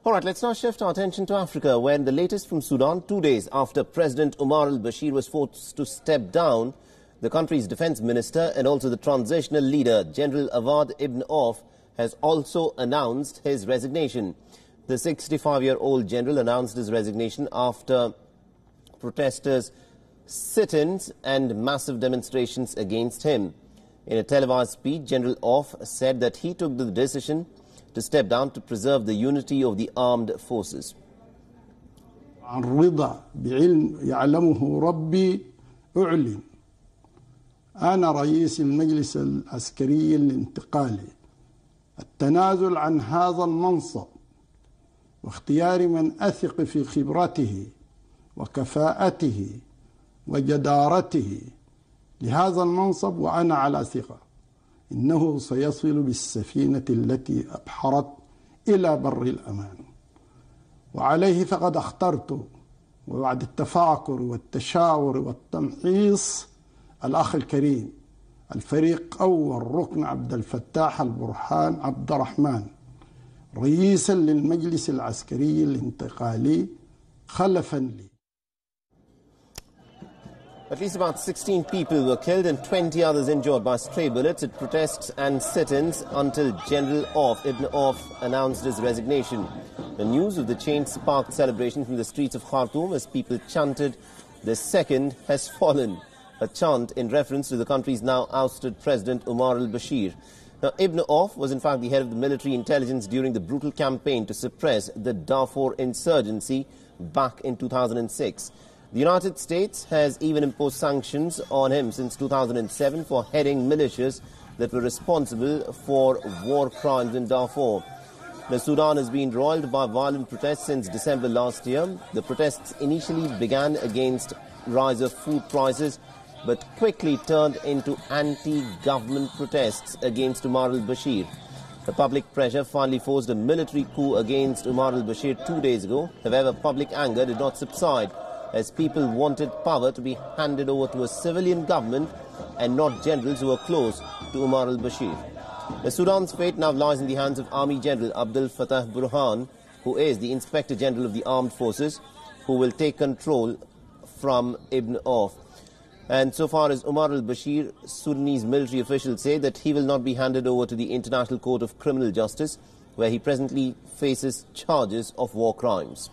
All right, let's now shift our attention to Africa, where the latest from Sudan, 2 days after President Omar al-Bashir was forced to step down, the country's defense minister and also the transitional leader, General Awad ibn Auf, has also announced his resignation. The 65-year-old general announced his resignation after protesters' sit-ins and massive demonstrations against him. In a televised speech, General Auf said that he took the decision to step down to preserve the unity of the armed forces. عن رضا بعلم يعلمه ربي أعلن أنا رئيس المجلس العسكري الانتقالي التنازل عن هذا المنصب واختيار من أثق في خبرته وكفاءته وجدارته لهذا المنصب، وأنا على ثقة إنه سيصل بالسفينة التي أبحرت إلى بر الأمان. وعليه فقد اخترت وبعد التفاكر والتشاور والتمحيص الأخ الكريم الفريق أول ركن عبد الفتاح البرهان عبد الرحمن رئيسا للمجلس العسكري الانتقالي خلفا لي. At least about 16 people were killed and 20 others injured by stray bullets at protests and sit-ins until General Ibn Auf announced his resignation. The news of the change sparked celebration from the streets of Khartoum as people chanted, "The second has fallen," a chant in reference to the country's now ousted President Omar al-Bashir. Now, Ibn Auf was in fact the head of the military intelligence during the brutal campaign to suppress the Darfur insurgency back in 2006. The United States has even imposed sanctions on him since 2007 for heading militias that were responsible for war crimes in Darfur. Now, Sudan has been roiled by violent protests since December last year. The protests initially began against rise of food prices, but quickly turned into anti-government protests against Omar al-Bashir. The public pressure finally forced a military coup against Omar al-Bashir 2 days ago. However, public anger did not subside, as people wanted power to be handed over to a civilian government and not generals who were close to Omar al-Bashir. Sudan's fate now lies in the hands of Army General Abdel Fattah Burhan, who is the Inspector General of the Armed Forces, who will take control from Ibn Auf. And so far as Omar al-Bashir, Sudanese military officials say that he will not be handed over to the International Court of Criminal Justice, where he presently faces charges of war crimes.